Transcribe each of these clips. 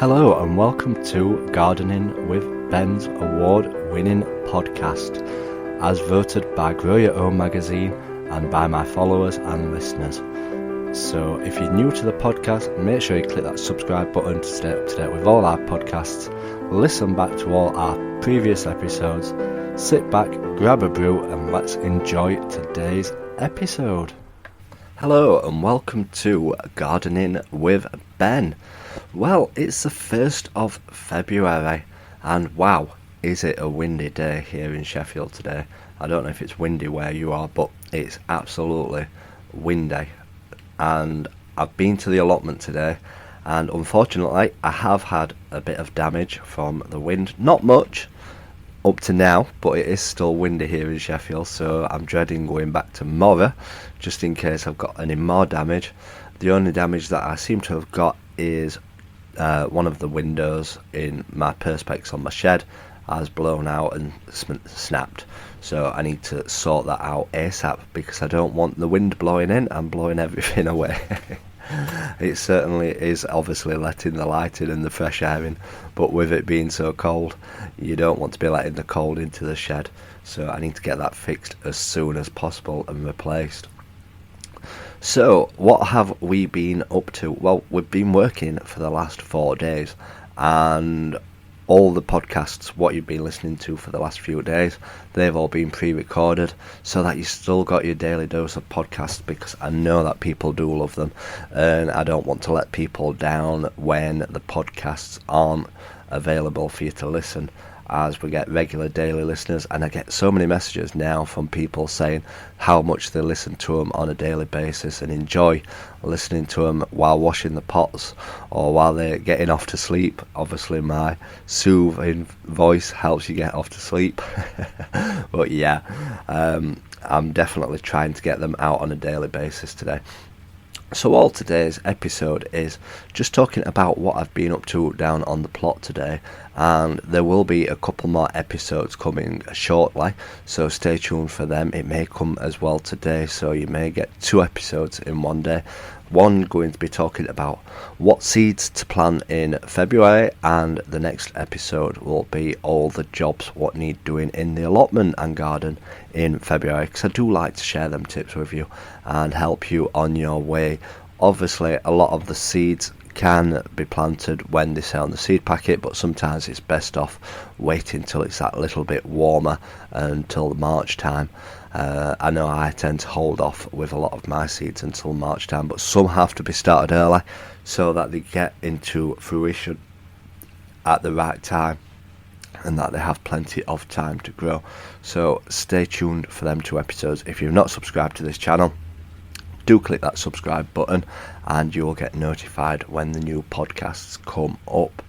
Hello and welcome to Gardening with Ben's award-winning podcast, as voted by Grow Your Own magazine and by my followers and listeners. So if you're new to the podcast, make sure you click that subscribe button to stay up to date with all our podcasts, listen back to all our previous episodes, sit back, grab a brew and let's enjoy today's episode. Hello and welcome to Gardening with Ben. Well, it's the 1st of February and wow, is it a windy day here in Sheffield today. I don't know if it's windy where you are, but it's absolutely windy. And I've been to the allotment today and unfortunately I have had a bit of damage from the wind. Not much up to now, but it is still windy here in Sheffield, so I'm dreading going back tomorrow just in case I've got any more damage. The only damage that I seem to have got is one of the windows in my perspex on my shed has blown out and snapped, so I need to sort that out ASAP because I don't want the wind blowing in and blowing everything away. It certainly is obviously letting the light in and the fresh air in, but with it being so cold you don't want to be letting the cold into the shed, so I need to get that fixed as soon as possible and replaced. So what have we been up to? Well, we've been working for the last 4 days, and all the podcasts, what you've been listening to for the last few days, they've all been pre-recorded so that you still got your daily dose of podcasts, because I know that people do love them and I don't want to let people down when the podcasts aren't available for you to listen, as we get regular daily listeners, and I get so many messages now from people saying how much they listen to them on a daily basis and enjoy listening to them while washing the pots or while they're getting off to sleep. Obviously my soothing voice helps you get off to sleep. But yeah, I'm definitely trying to get them out on a daily basis today. So all today's episode is just talking about what I've been up to down on the plot today, and there will be a couple more episodes coming shortly, so stay tuned for them. It may come as well today, so you may get 2 episodes in one day. One going to be talking about what seeds to plant in February, and the next episode will be all the jobs what need doing in the allotment and garden in February, because I do like to share them tips with you and help you on your way. Obviously a lot of the seeds can be planted when they say on the seed packet, but sometimes it's best off waiting till it's that little bit warmer until the March time. I know I tend to hold off with a lot of my seeds until March time, but some have to be started early so that they get into fruition at the right time and that they have plenty of time to grow. So stay tuned for them 2 episodes. If you've not subscribed to this channel, do click that subscribe button and you will get notified when the new podcasts come up.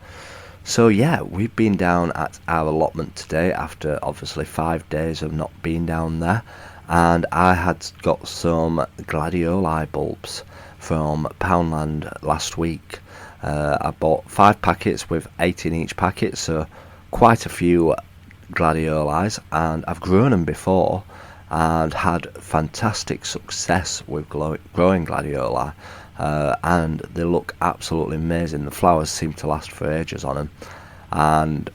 So yeah, we've been down at our allotment today after obviously 5 days of not being down there, and I had got some gladioli bulbs from Poundland last week. I bought 5 packets with 8 in each packet, so quite a few gladiolis, and I've grown them before and had fantastic success with growing gladioli. And they look absolutely amazing. The flowers seem to last for ages on them, and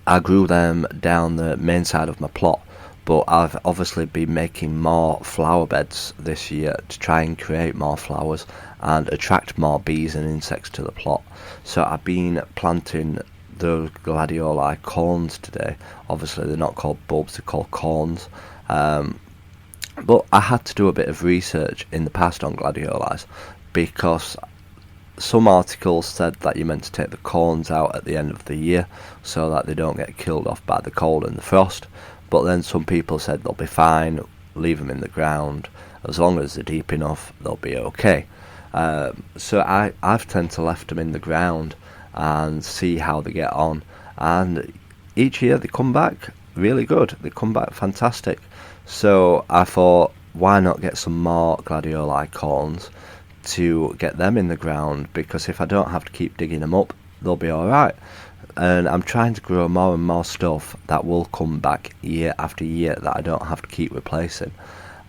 I grew them down the main side of my plot, but I've obviously been making more flower beds this year to try and create more flowers and attract more bees and insects to the plot. So I've been planting those gladioli corns today. Obviously they're not called bulbs, they're called corns. But I had to do a bit of research in the past on gladiolis, because some articles said that you're meant to take the corns out at the end of the year so that they don't get killed off by the cold and the frost, but then some people said they'll be fine, leave them in the ground, as long as they're deep enough they'll be okay. So I've tend to left them in the ground and see how they get on, and each year they come back really good, they come back fantastic. So I thought, why not get some more gladioli corns to get them in the ground, because if I don't have to keep digging them up, they'll be alright. And I'm trying to grow more and more stuff that will come back year after year that I don't have to keep replacing.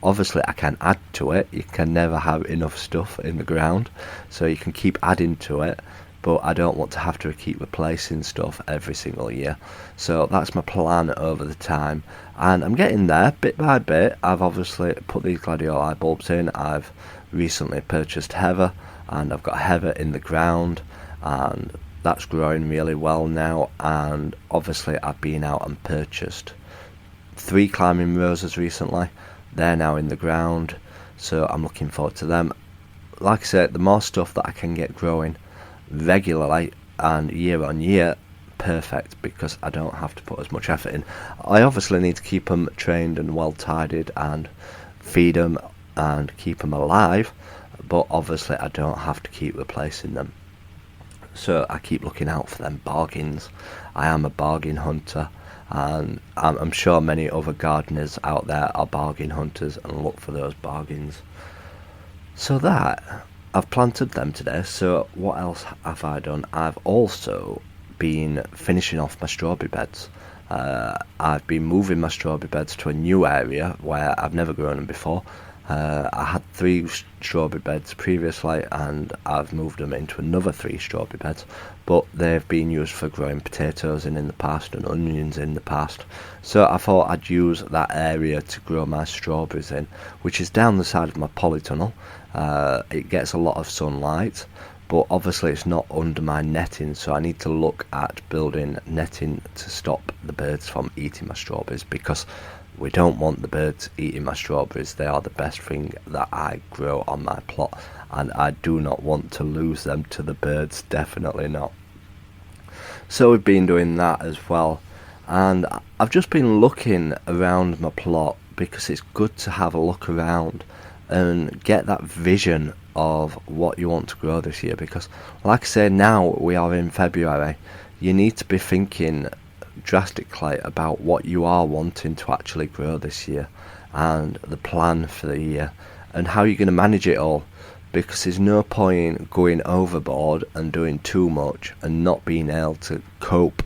Obviously I can add to it, you can never have enough stuff in the ground, so you can keep adding to it, but I don't want to have to keep replacing stuff every single year. So that's my plan over the time, and I'm getting there bit by bit. I've obviously put these gladioli bulbs in. I've recently purchased heather, and I've got heather in the ground, and that's growing really well now. And obviously I've been out and purchased 3 climbing roses recently. They're now in the ground, so I'm looking forward to them. Like I said, the more stuff that I can get growing regularly and year on year, perfect, because I don't have to put as much effort in. I obviously need to keep them trained and well tidied and feed them and keep them alive, but obviously I don't have to keep replacing them. So I keep looking out for them bargains. I am a bargain hunter, and I'm sure many other gardeners out there are bargain hunters and look for those bargains. So that, I've planted them today. So what else have I done? I've also been finishing off my strawberry beds. I've been moving my strawberry beds to a new area where I've never grown them before. I had 3 strawberry beds previously, and I've moved them into another 3 strawberry beds, but they've been used for growing potatoes in the past and onions in the past. So I thought I'd use that area to grow my strawberries in, which is down the side of my polytunnel. It gets a lot of sunlight, but obviously it's not under my netting, so I need to look at building netting to stop the birds from eating my strawberries, because we don't want the birds eating my strawberries. They are the best thing that I grow on my plot, and I do not want to lose them to the birds, definitely not. So we've been doing that as well, and I've just been looking around my plot, because it's good to have a look around and get that vision of what you want to grow this year, because like I say, now we are in February, you need to be thinking drastically about what you are wanting to actually grow this year, and the plan for the year, and how you're going to manage it all, because there's no point going overboard and doing too much and not being able to cope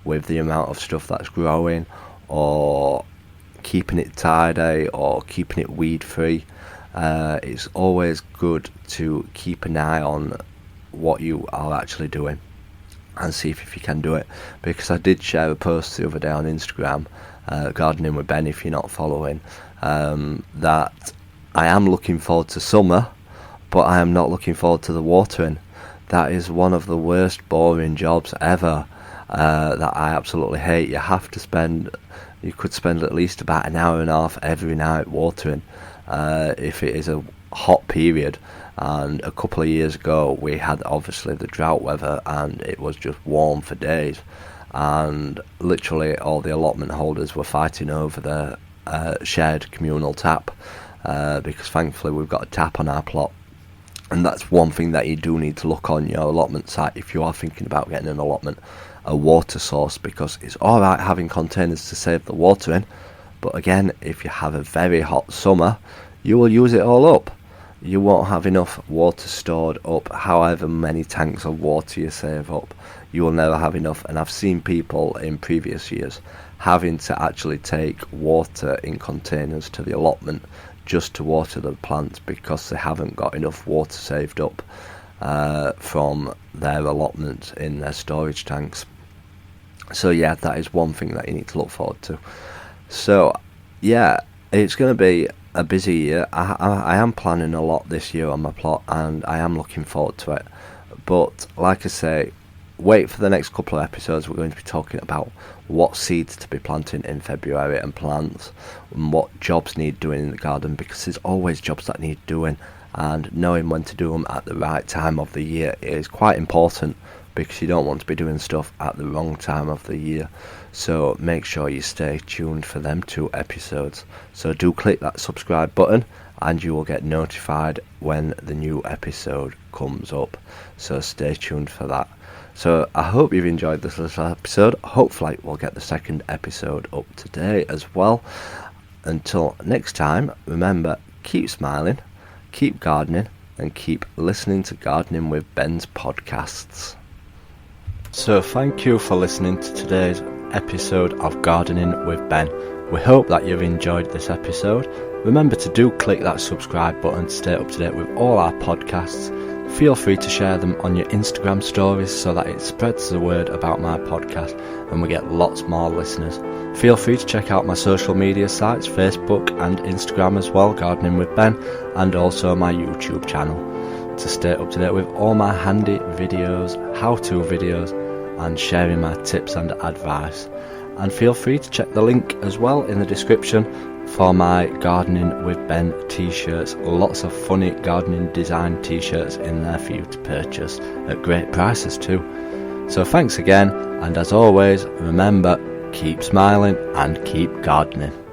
with the amount of stuff that's growing, or keeping it tidy, or keeping it weed free. It's always good to keep an eye on what you are actually doing and see if you can do it, because I did share a post the other day on Instagram, Gardening with Ben, if you're not following, that I am looking forward to summer, but I am not looking forward to the watering. That is one of the worst boring jobs ever, that I absolutely hate. You could spend at least about an hour and a half every night watering, if it is a hot period. And a couple of years ago we had obviously the drought weather, and it was just warm for days, and literally all the allotment holders were fighting over the shared communal tap, because thankfully we've got a tap on our plot. And that's one thing that you do need to look on your allotment site if you are thinking about getting an allotment, a water source, because it's alright having containers to save the water in, but again, if you have a very hot summer, you will use it all up. You won't have enough water stored up. However many tanks of water you save up, you will never have enough. And I've seen people in previous years having to actually take water in containers to the allotment just to water the plants, because they haven't got enough water saved up from their allotment in their storage tanks. So yeah, that is one thing that you need to look forward to. So yeah, it's going to be a busy year. I am planning a lot this year on my plot, and I am looking forward to it. But like I say, wait for the next couple of episodes. We're going to be talking about what seeds to be planting in February, and plants, and what jobs need doing in the garden, because there's always jobs that need doing, and knowing when to do them at the right time of the year is quite important, because you don't want to be doing stuff at the wrong time of the year. So make sure you stay tuned for them 2 episodes. So do click that subscribe button, and you will get notified when the new episode comes up. So stay tuned for that. So I hope you've enjoyed this little episode. Hopefully we'll get the 2nd episode up today as well. Until next time, remember, keep smiling, keep gardening, and keep listening to Gardening with Ben's podcasts. So thank you for listening to today's episode of Gardening with Ben. We hope that you've enjoyed this episode. Remember to do click that subscribe button to stay up to date with all our podcasts, Feel free to share them on your Instagram stories so that it spreads the word about my podcast and we get lots more listeners. Feel free to check out my social media sites, Facebook and Instagram as well, Gardening with Ben, and also my YouTube channel to stay up to date with all my handy videos, how-to videos, and sharing my tips and advice. And feel free to check the link as well in the description for my Gardening with Ben t-shirts. Lots of funny gardening design t-shirts in there for you to purchase at great prices too. So thanks again, and as always, remember, keep smiling and keep gardening.